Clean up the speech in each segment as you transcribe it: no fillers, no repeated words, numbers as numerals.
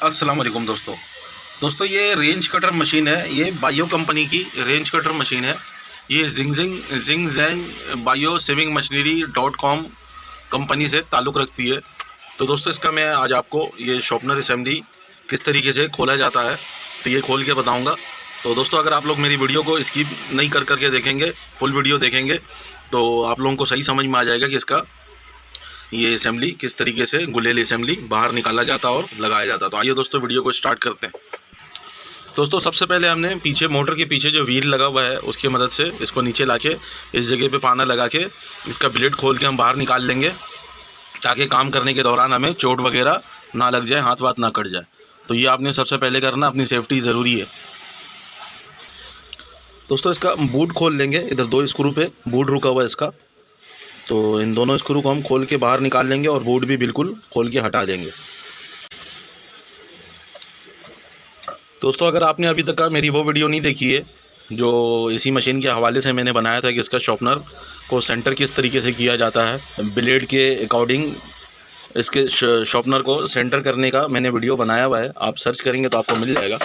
अस्सलाम वालेकुम दोस्तों ये रेंज कटर मशीन है। ये बायो कंपनी की रेंज कटर मशीन है। ये जिंग जैंग bio saving machinery .com company से ताल्लुक़ रखती है। तो दोस्तों इसका मैं आज आपको ये शॉर्पनर असेंबली किस तरीके से खोला जाता है तो ये खोल के बताऊंगा। तो दोस्तों अगर आप लोग मेरी वीडियो को स्किप नहीं कर करके देखेंगे, फुल वीडियो देखेंगे तो आप लोगों को सही समझ में आ जाएगा कि इसका ये असेंबली किस तरीके से गुलेल असेंबली बाहर निकाला जाता और लगाया जाता। तो आइए दोस्तों वीडियो को स्टार्ट करते हैं। दोस्तों सबसे पहले हमने पीछे मोटर के पीछे जो व्हील लगा हुआ है उसकी मदद से इसको नीचे लाके इस जगह पे पाना लगा के इसका ब्लेड खोल के हम बाहर निकाल लेंगे, ताकि काम करने के दौरान हमें चोट वगैरह ना लग जाए, हाथ वाथ ना कट जाए। तो ये आपने सबसे पहले करना, अपनी सेफ्टी ज़रूरी है। दोस्तों इसका बूट खोल लेंगे, इधर 2 स्क्रू पे बूट रुका हुआ है इसका, तो इन दोनों स्क्रू को हम खोल के बाहर निकाल लेंगे और बोर्ड भी बिल्कुल खोल के हटा देंगे। दोस्तों अगर आपने अभी तक मेरी वो वीडियो नहीं देखी है जो इसी मशीन के हवाले से मैंने बनाया था कि इसका शॉर्पनर को सेंटर किस तरीके से किया जाता है, ब्लेड के अकॉर्डिंग इसके शॉर्पनर को सेंटर करने का मैंने वीडियो बनाया हुआ है, आप सर्च करेंगे तो आपको मिल जाएगा।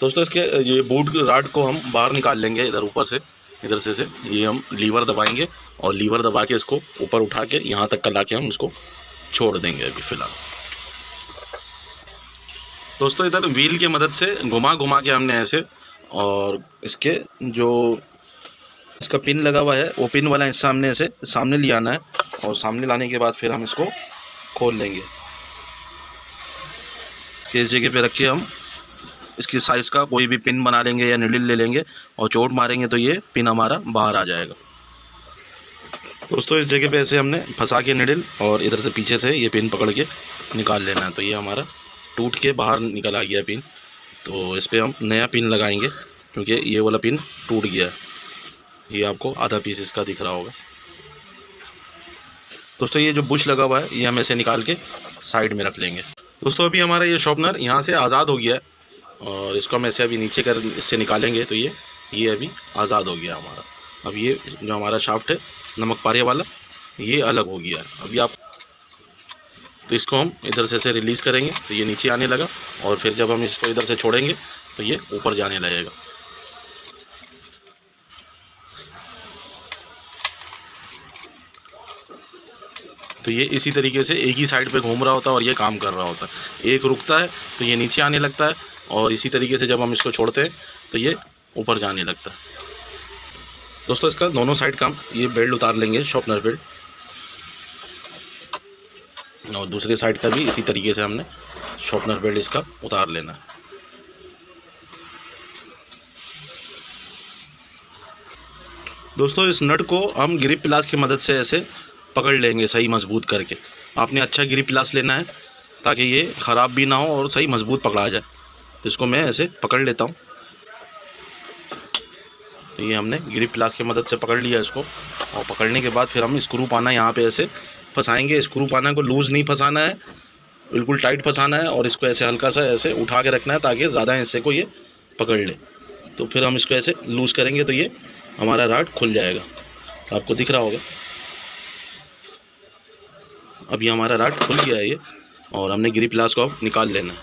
दोस्तों इसके ये बोर्ड राड को हम बाहर निकाल लेंगे, इधर ऊपर से इधर से ये हम लीवर दबाएंगे और लीवर दबा के इसको ऊपर उठा के यहाँ तक ला के हम इसको छोड़ देंगे अभी फ़िलहाल। दोस्तों इधर व्हील की मदद से घुमा घुमा के हमने ऐसे, और इसके जो इसका पिन लगा हुआ है वो पिन वाला हिस्सा हमने ऐसे सामने ले आना है, और सामने लाने के बाद फिर हम इसको खोल लेंगे। इस जगह पे रख के हम इसकी साइज़ का कोई भी पिन बना लेंगे या निडल ले लेंगे और चोट मारेंगे तो ये पिन हमारा बाहर आ जाएगा। दोस्तों इस जगह पे ऐसे हमने फंसा के निडल और इधर से पीछे से ये पिन पकड़ के निकाल लेना है। तो ये हमारा टूट के बाहर निकल आ गया पिन। तो इस पर हम नया पिन लगाएंगे क्योंकि ये वाला पिन टूट गया है। ये आपको आधा पीस इसका दिख रहा होगा। दोस्तों ये जो बुश लगा हुआ है ये हम ऐसे निकाल के साइड में रख लेंगे। दोस्तों अभी हमारा ये शॉर्पनर यहाँ से आज़ाद हो गया है और इसको हम ऐसे अभी नीचे कर इससे निकालेंगे तो ये अभी आज़ाद हो गया हमारा। अब ये जो हमारा शाफ्ट है नमक पारे वाला ये अलग हो गया है। अभी आप तो इसको हम इधर से ऐसे रिलीज़ करेंगे तो ये नीचे आने लगा, और फिर जब हम इसको इधर से छोड़ेंगे तो ये ऊपर जाने लगेगा। तो ये इसी तरीके से एक ही साइड पे घूम रहा होता है और ये काम कर रहा होता है। एक रुकता है तो ये नीचे आने लगता है, और इसी तरीके से जब हम इसको छोड़ते हैं तो ये ऊपर जाने लगता है। दोस्तों इसका दोनों साइड का ये बेल्ट उतार लेंगे, शॉर्पनर बेल्ट, और दूसरे साइड का भी इसी तरीके से हमने शॉर्पनर बेल्ट इसका उतार लेना है। दोस्तों इस नट को हम ग्रिप प्लास की मदद से ऐसे पकड़ लेंगे सही मजबूत करके। आपने अच्छा ग्रिप प्लास लेना है ताकि ये ख़राब भी ना हो और सही मजबूत पकड़ा जाए। तो इसको मैं ऐसे पकड़ लेता हूँ। तो ये हमने ग्रिप प्लास की मदद से पकड़ लिया इसको, और पकड़ने के बाद फिर हम स्क्रू पाना यहाँ पे ऐसे फंसाएंगे। स्क्रू पाना को लूज़ नहीं फंसाना है, बिल्कुल टाइट फंसाना है, और इसको ऐसे हल्का सा ऐसे उठा के रखना है ताकि ज़्यादा हिस्से को ये पकड़ ले। तो फिर हम इसको ऐसे लूज़ करेंगे तो ये हमारा राड खुल जाएगा। तो आपको दिख रहा होगा अभी हमारा राड खुल गया है ये, और हमने ग्रिप प्लास को अब निकाल लेना है।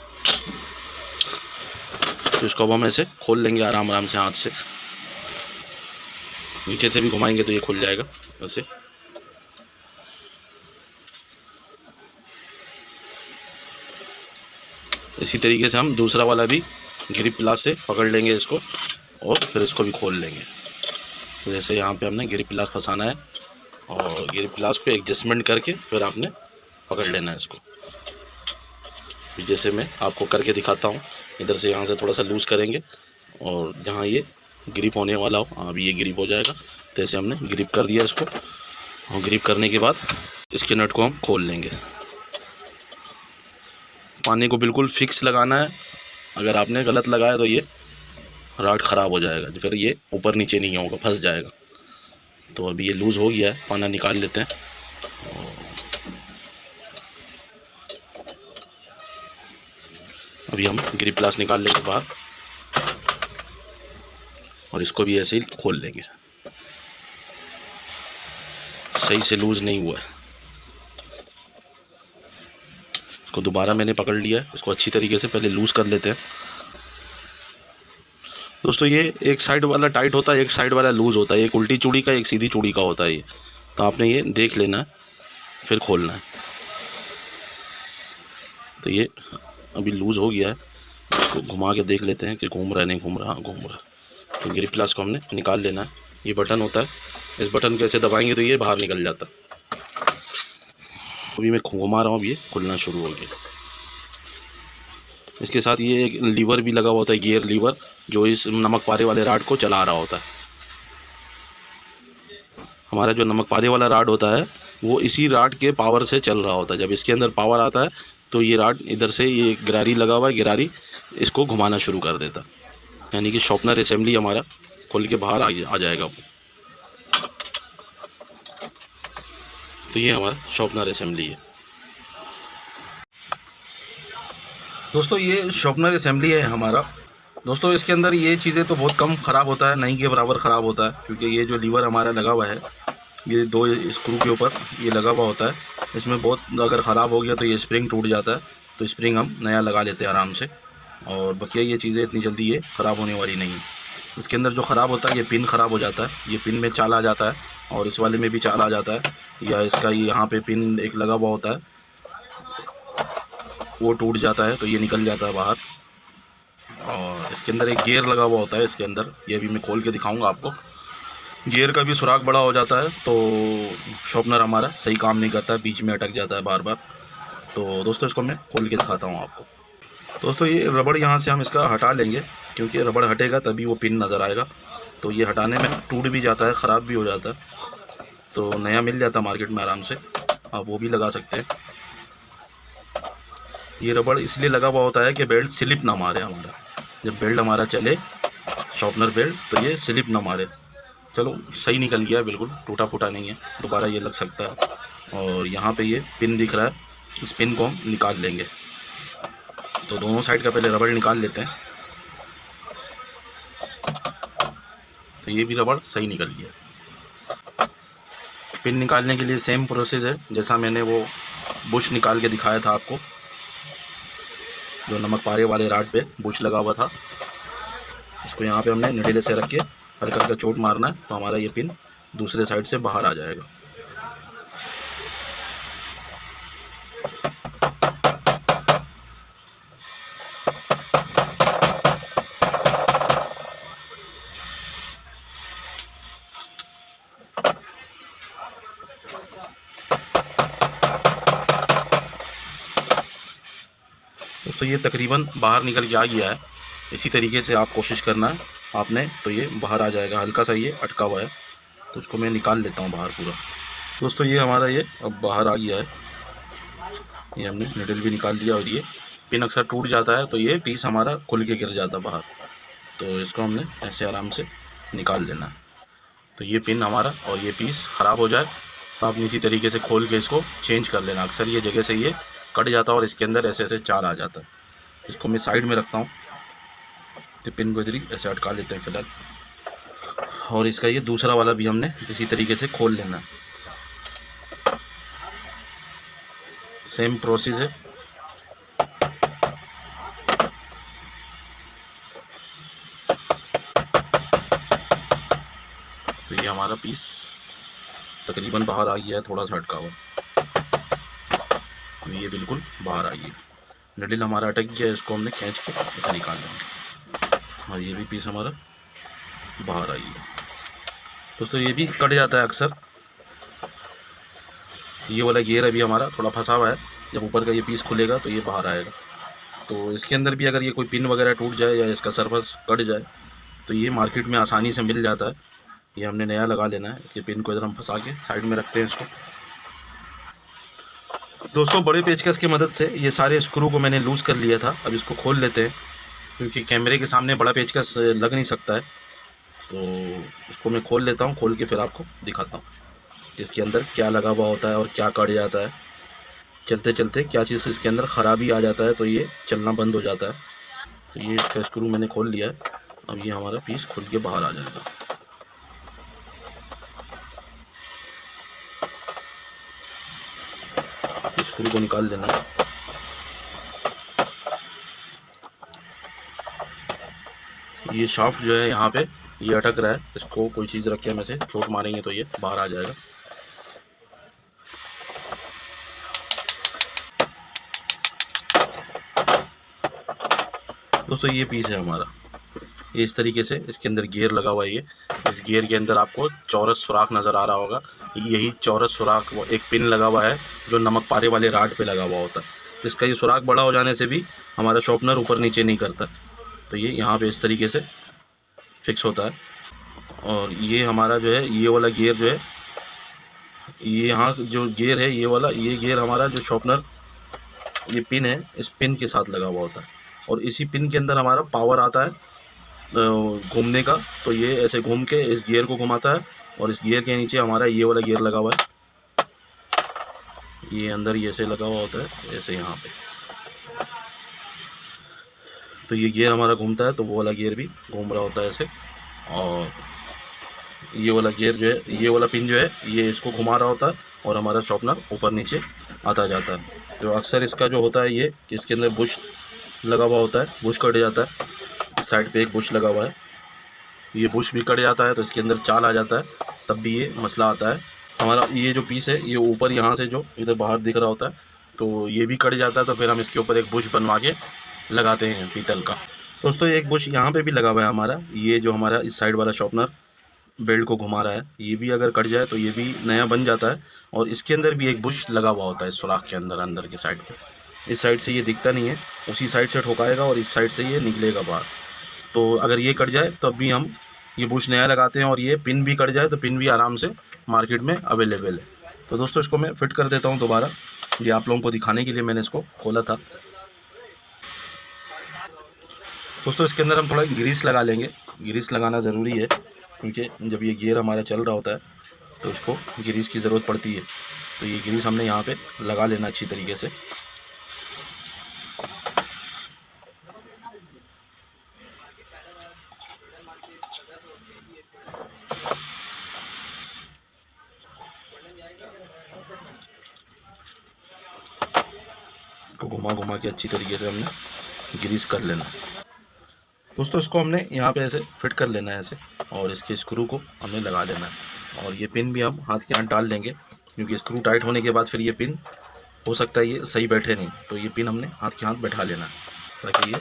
तो इसको अब हम ऐसे खोल लेंगे आराम आराम से, हाथ से नीचे से भी घुमाएंगे तो ये खुल जाएगा वैसे। इसी तरीके से हम दूसरा वाला भी ग्रिप प्लास से पकड़ लेंगे इसको, और फिर इसको भी खोल लेंगे। तो जैसे यहाँ पे हमने ग्रिप प्लास फंसाना है और ग्रिप प्लास को एडजस्टमेंट करके फिर आपने पकड़ लेना है इसको। जैसे मैं आपको करके दिखाता हूँ, इधर से यहाँ से थोड़ा सा लूज़ करेंगे और जहाँ ये ग्रिप होने वाला हो अभी ये ग्रिप हो जाएगा। तो ऐसे हमने ग्रिप कर दिया इसको, और ग्रिप करने के बाद इसके नट को हम खोल लेंगे। पानी को बिल्कुल फिक्स लगाना है, अगर आपने गलत लगाया तो ये राड ख़राब हो जाएगा, फिर ये ऊपर नीचे नहीं होगा, फंस जाएगा। तो अभी ये लूज़ हो गया है, पाना निकाल लेते हैं। अभी हम ग्रिप प्लास निकाल लेंगे बाहर, और इसको भी ऐसे ही खोल लेंगे। सही से लूज़ नहीं हुआ है, को दोबारा मैंने पकड़ लिया है। इसको अच्छी तरीके से पहले लूज़ कर लेते हैं। दोस्तों ये एक साइड वाला टाइट होता है, एक साइड वाला लूज़ होता है। एक उल्टी चूड़ी का, एक सीधी चूड़ी का होता है ये, तो आपने ये देख लेना है, फिर खोलना है। तो ये अभी लूज़ हो गया है, इसको घुमा के देख लेते हैं कि घूम रहा है नहीं घूम रहा। हाँ घूम रहा है। तो ग्रिप ग्लास को हमने निकाल लेना है। ये बटन होता है, इस बटन को ऐसे दबाएंगे तो ये बाहर निकल जाता है। अभी मैं घुमा रहा हूँ, अब ये खुलना शुरू हो गया। इसके साथ ये एक लीवर भी लगा हुआ होता है, गियर लीवर, जो इस नमक पारे वाले राड को चला रहा होता है। हमारा जो नमक पारे वाला राड होता है वो इसी राड के पावर से चल रहा होता है। जब इसके अंदर पावर आता है तो ये राड इधर से, ये गिरारी लगा हुआ है, गिरारी इसको घुमाना शुरू कर देता है, यानी कि शॉर्पनर असेंबली हमारा खोल के बाहर आ जाएगा। तो ये हमारा शॉर्पनर असेंबली है। दोस्तों ये शॉर्पनर असेंबली है हमारा। दोस्तों इसके अंदर ये चीज़ें तो बहुत कम ख़राब होता है, नहीं के बराबर ख़राब होता है, क्योंकि ये जो लीवर हमारा लगा हुआ है, ये 2 स्क्रू के ऊपर ये लगा हुआ होता है। इसमें बहुत अगर ख़राब हो गया तो ये स्प्रिंग टूट जाता है, तो स्प्रिंग हम नया लगा लेते हैं आराम से। और बकिया ये चीज़ें इतनी जल्दी ये ख़राब होने वाली नहीं है। इसके अंदर जो ख़राब होता है, ये पिन ख़राब हो जाता है, ये पिन में चाल आ जाता है, और इस वाले में भी चाल आ जाता है, या इसका यहाँ पे पिन एक लगा हुआ होता है वो टूट जाता है, तो ये निकल जाता है बाहर। और इसके अंदर एक गियर लगा हुआ होता है इसके अंदर, ये भी मैं खोल के दिखाऊंगा आपको। गियर का भी सुराख बड़ा हो जाता है, तो शॉर्पनर हमारा सही काम नहीं करता है, बीच में अटक जाता है बार बार। तो दोस्तों इसको मैं खोल के दिखाता हूँ आपको। दोस्तों ये रबड़ यहाँ से हम इसका हटा लेंगे, क्योंकि रबड़ हटेगा तभी वो पिन नज़र आएगा। तो ये हटाने में टूट भी जाता है, ख़राब भी हो जाता है, तो नया मिल जाता है मार्केट में आराम से, आप वो भी लगा सकते हैं। ये रबड़ इसलिए लगा हुआ होता है कि बेल्ट स्लिप ना मारे हमारा, जब बेल्ट हमारा चले शॉर्पनर बेल्ट, तो ये स्लिप ना मारे। चलो सही निकल गया, बिल्कुल टूटा फूटा नहीं है, दोबारा ये लग सकता है। और यहाँ पे ये पिन दिख रहा है, इस पिन को हम निकाल लेंगे। तो दोनों साइड का पहले रबड़ निकाल लेते हैं। तो ये भी रबड़ सही निकल गया। पिन निकालने के लिए सेम प्रोसेस है जैसा मैंने वो बुश निकाल के दिखाया था आपको, जो नमक पारे वाले राड पे बुश लगा हुआ था। इसको यहाँ पे हमने निडल से रख के हल्का हल्का चोट मारना है, तो हमारा ये पिन दूसरे साइड से बाहर आ जाएगा। दोस्तों ये तकरीबन बाहर निकल के आ गया है। इसी तरीके से आप कोशिश करना है आपने, तो ये बाहर आ जाएगा। हल्का सा ये अटका हुआ है, तो उसको मैं निकाल लेता हूँ बाहर पूरा। दोस्तों ये हमारा ये अब बाहर आ गया है, ये हमने निडल भी निकाल लिया। और ये पिन अक्सर टूट जाता है, तो ये पीस हमारा खुल के गिर जाता है बाहर, तो इसको हमने ऐसे आराम से निकाल लेना है। तो ये पिन हमारा और ये पीस ख़राब हो जाए तो आपने इसी तरीके से खोल के इसको चेंज कर लेना। अक्सर ये जगह से ये कट जाता है और इसके अंदर ऐसे ऐसे चार आ जाता है। इसको मैं साइड में रखता हूँ, तो पिन को इधर ही ऐसे अटका लेते हैं फिलहाल। और इसका ये दूसरा वाला भी हमने इसी तरीके से खोल लेना है। सेम प्रोसेस है। तो ये हमारा पीस तकरीबन बाहर आ गया है, थोड़ा सा अटका हुआ, ये बिल्कुल बाहर आ गया। निडल हमारा अटक गया, इसको हमने खींच के ऐसे निकाल लिया, और ये भी पीस हमारा बाहर आ गया। दोस्तों ये भी कट जाता है अक्सर। ये वाला गियर अभी हमारा थोड़ा फंसा हुआ है, जब ऊपर का ये पीस खुलेगा तो ये बाहर आएगा। तो इसके अंदर भी अगर ये कोई पिन वगैरह टूट जाए या इसका सरफेस कट जाए तो ये मार्केट में आसानी से मिल जाता है। ये हमने नया लगा लेना है। इसके पिन को इधर हम फंसा के साइड में रखते हैं इसको। दोस्तों बड़े पेचकस की मदद से ये सारे स्क्रू को मैंने लूज़ कर लिया था। अब इसको खोल लेते हैं, क्योंकि कैमरे के सामने बड़ा पेचकस लग नहीं सकता है। तो इसको मैं खोल लेता हूँ, खोल के फिर आपको दिखाता हूँ इसके अंदर क्या लगा हुआ होता है और क्या कट जाता है। चलते चलते क्या चीज़ इसके अंदर ख़राबी आ जाता है तो ये चलना बंद हो जाता है। तो ये इसका स्क्रू मैंने खोल लिया है। अब ये हमारा पीस खुल के बाहर आ जाएगा। स्क्रू को निकाल लेना है। ये शाफ्ट जो है यहाँ पे ये अटक रहा है, इसको कोई चीज़ रख के हम ऐसे चोट मारेंगे तो ये बाहर आ जाएगा। दोस्तों ये पीस है हमारा, ये इस तरीके से इसके अंदर गियर लगा हुआ है। ये इस गियर के अंदर आपको चौरस सुराख नज़र आ रहा होगा, यही चौरस सुराख एक पिन लगा हुआ है जो नमक पारे वाले राड पे लगा हुआ होता है। तो इसका ये सुराख बड़ा हो जाने से भी हमारा शॉर्पनर ऊपर नीचे नहीं करता, तो ये यहाँ पे इस तरीके से फिक्स होता है। और ये हमारा जो है ये वाला गियर जो है, ये यहाँ जो गियर है ये वाला, ये गियर हमारा जो शॉर्पनर ये पिन है इस पिन के साथ लगा हुआ होता है। और इसी पिन के अंदर हमारा पावर आता है घूमने का, तो ये ऐसे घूम के इस गियर को घुमाता है। और इस गियर के नीचे हमारा ये वाला गियर लगा हुआ है, ये अंदर ये ऐसे लगा हुआ होता है ऐसे यहाँ पे, तो ये गियर हमारा घूमता है तो वो वाला गियर भी घूम रहा होता है ऐसे। और ये वाला गियर जो है, ये वाला पिन जो है ये इसको घुमा रहा होता है और हमारा शॉर्पनर ऊपर नीचे आता जाता है। तो अक्सर इसका जो होता है ये कि इसके अंदर बुश लगा हुआ होता है, बुश कट जाता है, साइड पे एक बुश लगा हुआ है, ये बुश भी कट जाता है तो इसके अंदर चाल आ जाता है, तब भी ये मसला आता है। हमारा ये जो पीस है ये ऊपर यहाँ से जो इधर बाहर दिख रहा होता है तो ये भी कट जाता है, तो फिर हम इसके ऊपर एक बुश बनवा के लगाते हैं पीतल का। दोस्तों एक बुश यहाँ पे भी लगा हुआ है हमारा, ये जो हमारा इस साइड वाला शॉर्पनर बेल्ट को घुमा रहा है, ये भी अगर कट जाए तो ये भी नया बन जाता है। और इसके अंदर भी एक बुश लगा हुआ होता है सुराख के अंदर, अंदर के साइड पे, इस साइड से ये दिखता नहीं है, उसी साइड से ठोकाएगा और इस साइड से ये निकलेगा बाहर। तो अगर ये कट जाए तो अभी हम ये बुश नया लगाते हैं, और ये पिन भी कट जाए तो पिन भी आराम से मार्केट में अवेलेबल है। तो दोस्तों इसको मैं फिट कर देता हूँ दोबारा, ये आप लोगों को दिखाने के लिए मैंने इसको खोला था। दोस्तों इसके अंदर हम थोड़ा ग्रीस लगा लेंगे, ग्रीस लगाना ज़रूरी है क्योंकि जब ये गियर हमारा चल रहा होता है तो इसको ग्रीस की ज़रूरत पड़ती है। तो ये ग्रीस हमने यहाँ पे लगा लेना अच्छी तरीके से। को घुमा घुमा के अच्छी तरीके से हमने ग्रीस कर लेना। दोस्तों इसको हमने यहाँ पे ऐसे फिट कर लेना है ऐसे, और इसके स्क्रू को हमने लगा लेना है। और ये पिन भी हम हाथ के हाथ डाल लेंगे क्योंकि स्क्रू टाइट होने के बाद फिर ये पिन हो सकता है ये सही बैठे नहीं, तो ये पिन हमने हाथ के हाथ बैठा लेना है ताकि ये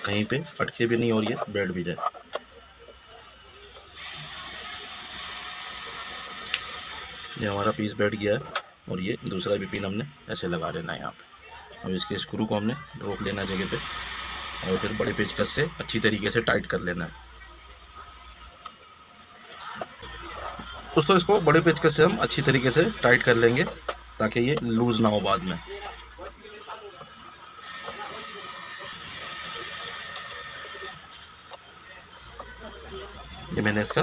कहीं पे अटके भी नहीं और ये बैठ भी जाए। ये हमारा पीस बैठ गया है और ये दूसरा भी पिन हमने ऐसे लगा लेना है यहाँ पे। अब इसके स्क्रू को हमने रोक लेना जगह पे और फिर बड़े पेचकस से अच्छी तरीके से टाइट कर लेना है। दोस्तों इसको बड़े पेचकस से हम अच्छी तरीके से टाइट कर लेंगे ताकि ये लूज़ ना हो बाद में। ये मैंने इसका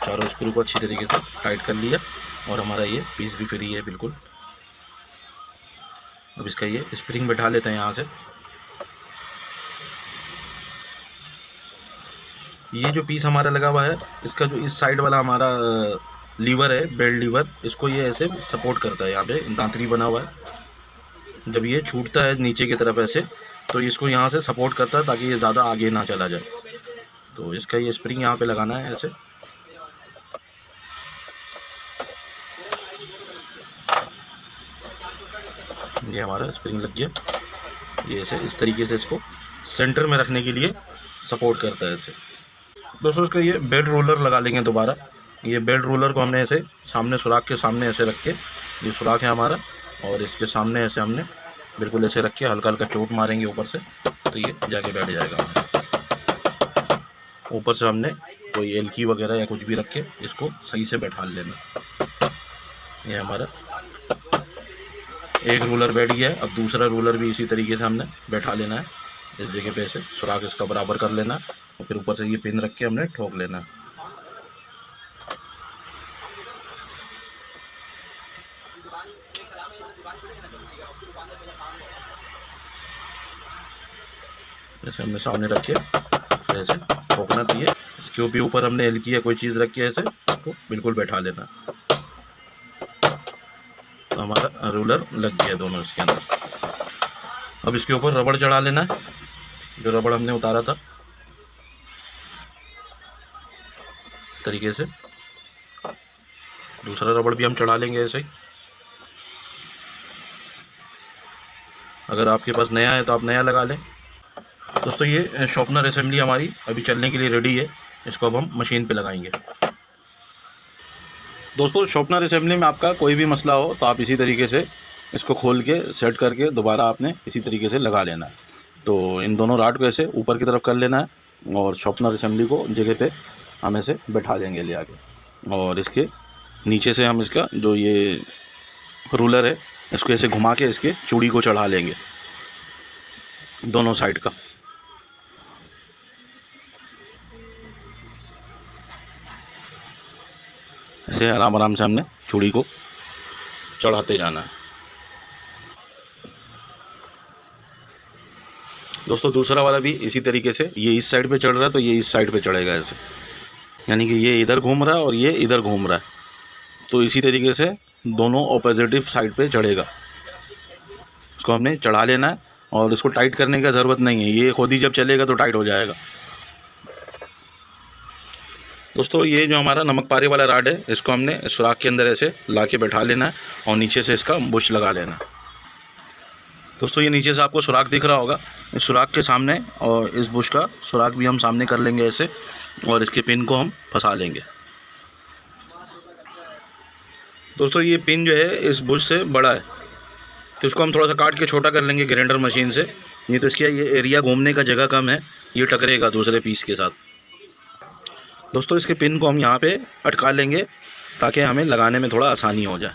चारों स्क्रू को अच्छी तरीके से टाइट कर लिया और हमारा ये पीस भी फ्री है बिल्कुल। अब इसका ये स्प्रिंग बैठा लेते हैं यहाँ से। ये जो पीस हमारा लगा हुआ है इसका जो इस साइड वाला हमारा लीवर है, बेल्ट लीवर, इसको ये ऐसे सपोर्ट करता है। यहाँ पे दांतरी बना हुआ है, जब ये छूटता है नीचे की तरफ ऐसे तो इसको यहाँ से सपोर्ट करता है ताकि ये ज़्यादा आगे ना चला जाए। तो इसका ये स्प्रिंग यहाँ पे लगाना है ऐसे। ये हमारा स्प्रिंग लग गया, ये ऐसे इस तरीके से इसको सेंटर में रखने के लिए सपोर्ट करता है ऐसे। दोस्तों इसका ये बेल्ट रोलर लगा लेंगे दोबारा। ये बेल्ट रोलर को हमने ऐसे सामने सुराख के सामने ऐसे रख के, ये सुराख है हमारा और इसके सामने ऐसे हमने बिल्कुल ऐसे रख के हल्का हल्का चोट मारेंगे ऊपर से तो ये जाके बैठ जाएगा। ऊपर से हमने कोई एलकी वगैरह या कुछ भी रख के इसको सही से बैठा लेना। ये हमारा एक रूलर बैठ गया है, अब दूसरा रूलर भी इसी तरीके से हमने बैठा लेना है। इस जगह पे ऐसे सुराख इसका बराबर कर लेना और फिर ऊपर से ये पिन रख के हमने ठोक लेना। जैसे हमने सामने रखे ऐसे ठोकना चाहिए, इसके भी ऊपर हमने एलकी या कोई चीज़ रख के ऐसे इसको बिल्कुल बैठा लेना। तो हमारा रूलर लग गया दोनों इसके अंदर। अब इसके ऊपर रबड़ चढ़ा लेना है, जो रबड़ हमने उतारा था। तरीके से। दूसरा रबड़ भी हम चढ़ा लेंगे ऐसे ही। अगर आपके पास नया है तो आप नया लगा लें। दोस्तों ये शॉर्पनर असेंबली हमारी अभी चलने के लिए रेडी है। इसको अब हम मशीन पे लगाएंगे। दोस्तों शॉर्पनर असेंबली में आपका कोई भी मसला हो तो आप इसी तरीके से इसको खोल के सेट करके दोबारा आपने इसी तरीके से लगा लेना है। तो इन दोनों राड को ऐसे ऊपर की तरफ कर लेना है और शॉर्पनर असेंबली को जगह पे हम ऐसे बैठा देंगे ले आके। और इसके नीचे से हम इसका जो ये रूलर है इसको ऐसे घुमा के इसके चूड़ी को चढ़ा लेंगे दोनों साइड का। ऐसे आराम आराम से हमने चूड़ी को चढ़ाते जाना है। दोस्तों दूसरा वाला भी इसी तरीके से, ये इस साइड पे चढ़ रहा है तो ये इस साइड पे चढ़ेगा ऐसे, यानी कि ये इधर घूम रहा है और ये इधर घूम रहा है, तो इसी तरीके से दोनों ऑपोजिटिव साइड पे चढ़ेगा। इसको हमने चढ़ा लेना है और इसको टाइट करने का ज़रूरत नहीं है, ये खुद ही जब चलेगा तो टाइट हो जाएगा। दोस्तों ये जो हमारा नमक पारे वाला राड है इसको हमने सुराख के अंदर ऐसे ला के बैठा लेना है और नीचे से इसका बुश लगा लेना है। दोस्तों ये नीचे से आपको सुराख दिख रहा होगा, इस सुराख के सामने और इस बुश का सुराख भी हम सामने कर लेंगे ऐसे, और इसके पिन को हम फंसा लेंगे। दोस्तों ये पिन जो है इस बुश से बड़ा है तो इसको हम थोड़ा सा काट के छोटा कर लेंगे ग्राइंडर मशीन से, नहीं तो इसके ये एरिया घूमने का जगह कम है, ये टकरेगा दूसरे पीस के साथ। दोस्तों इसके पिन को हम यहाँ पे अटका लेंगे ताकि हमें लगाने में थोड़ा आसानी हो जाए।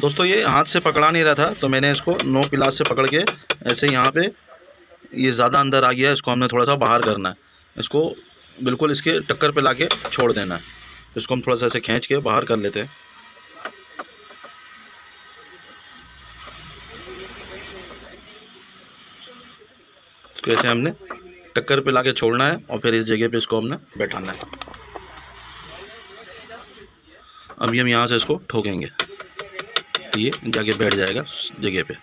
दोस्तों ये हाथ से पकड़ा नहीं रहा था तो मैंने इसको नोक पिलास से पकड़ के ऐसे यहाँ पे, ये ज़्यादा अंदर आ गया है, इसको हमने थोड़ा सा बाहर करना है, इसको बिल्कुल इसके टक्कर पे लाके छोड़ देना है। इसको हम थोड़ा सा ऐसे खींच के बाहर कर लेते हैं। इसको ऐसे हमने टक्कर पे लाके छोड़ना है और फिर इस जगह पे इसको हमने बैठाना है। अभी हम यहाँ से इसको ठोकेंगे, ये जाके बैठ जाएगा जगह पे।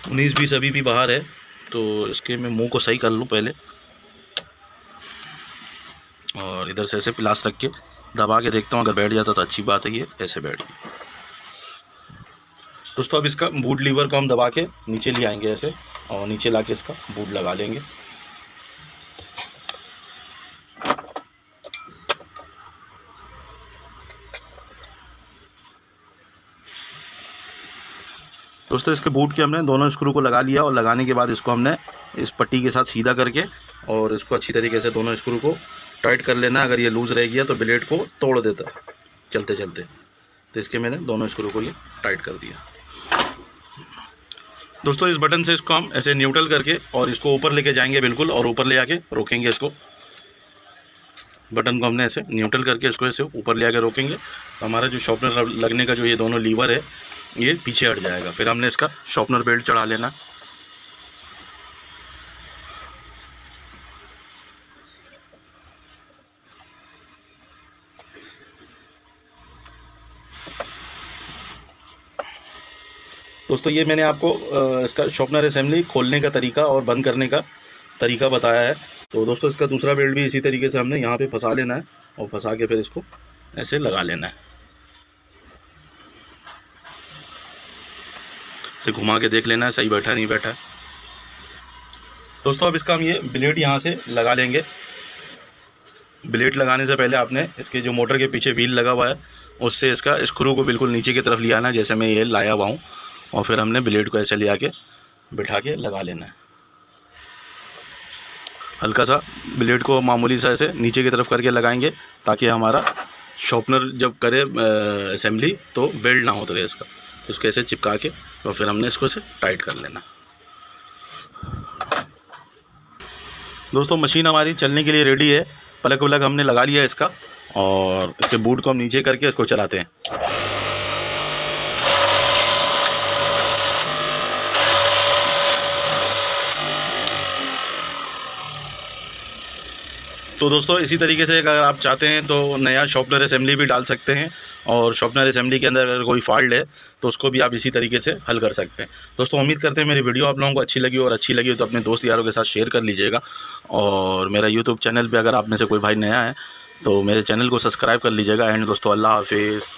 उन्नीस बीस अभी भी बाहर है तो इसके मैं मुंह को सही कर लूँ पहले, और इधर से ऐसे पिलास रख के दबा के देखता हूँ, अगर बैठ जाता तो अच्छी बात है, ये ऐसे बैठ गई। दोस्तों अब इसका बूट लीवर को हम दबा के नीचे ले आएंगे ऐसे, और नीचे लाके इसका बूट लगा लेंगे। दोस्तों इसके बूट के हमने दोनों स्क्रू को लगा लिया और लगाने के बाद इसको हमने इस पट्टी के साथ सीधा करके और इसको अच्छी तरीके से दोनों स्क्रू को टाइट कर लेना। अगर ये लूज़ रह गया तो ब्लेड को तोड़ देता चलते चलते, तो इसके मैंने दोनों स्क्रू को ये टाइट कर दिया। दोस्तों इस बटन से इसको हम ऐसे न्यूट्रल करके और इसको ऊपर लेके जाएंगे बिल्कुल, और ऊपर ले आके रोकेंगे इसको। बटन को हमने ऐसे न्यूट्रल करके इसको ऐसे ऊपर ले आके रोकेंगे तो हमारा जो शॉर्पनर लगने का जो ये दोनों लीवर है ये पीछे हट जाएगा। फिर हमने इसका शॉर्पनर बेल्ट चढ़ा लेना। दोस्तों ये मैंने आपको इसका शॉर्पनर असेंबली खोलने का तरीका और बंद करने का तरीका बताया है। तो दोस्तों इसका दूसरा बेल्ट भी इसी तरीके से हमने यहाँ पे फंसा लेना है और फंसा के फिर इसको ऐसे लगा लेना है। इसे घुमा के देख लेना है सही बैठा नहीं बैठा। दोस्तों अब इसका हम ये ब्लेड यहाँ से लगा लेंगे। ब्लेड लगाने से पहले आपने इसके जो मोटर के पीछे व्हील लगा हुआ है उससे इसका स्क्रू को बिल्कुल नीचे की तरफ ले आना है, जैसे मैं ये लाया हुआ हूँ, और फिर हमने ब्लेड को ऐसे ले आके बिठा के लगा लेना है। हल्का सा ब्लेड को मामूली सा ऐसे नीचे की तरफ करके लगाएंगे ताकि हमारा शॉर्पनर जब करे असेंबली तो बेल्ट ना उतरे इसका। इसको ऐसे चिपका के और फिर हमने इसको ऐसे टाइट कर लेना। दोस्तों मशीन हमारी चलने के लिए रेडी है। प्लग वलग हमने लगा लिया है इसका, और इसके बूट को हम नीचे करके इसको चलाते हैं। तो दोस्तों इसी तरीके से अगर आप चाहते हैं तो नया शॉर्पनर असेंबली भी डाल सकते हैं, और शॉर्पनर असेंबली के अंदर अगर कोई फॉल्ट है तो उसको भी आप इसी तरीके से हल कर सकते हैं। दोस्तों उम्मीद करते हैं मेरी वीडियो आप लोगों को अच्छी लगी, और अच्छी लगी तो अपने दोस्त यारों के साथ शेयर कर लीजिएगा। और मेरा यूट्यूब चैनल पर अगर आप में से कोई भाई नया है तो मेरे चैनल को सब्सक्राइब कर लीजिएगा। एंड दोस्तों अल्लाह हाफिज़।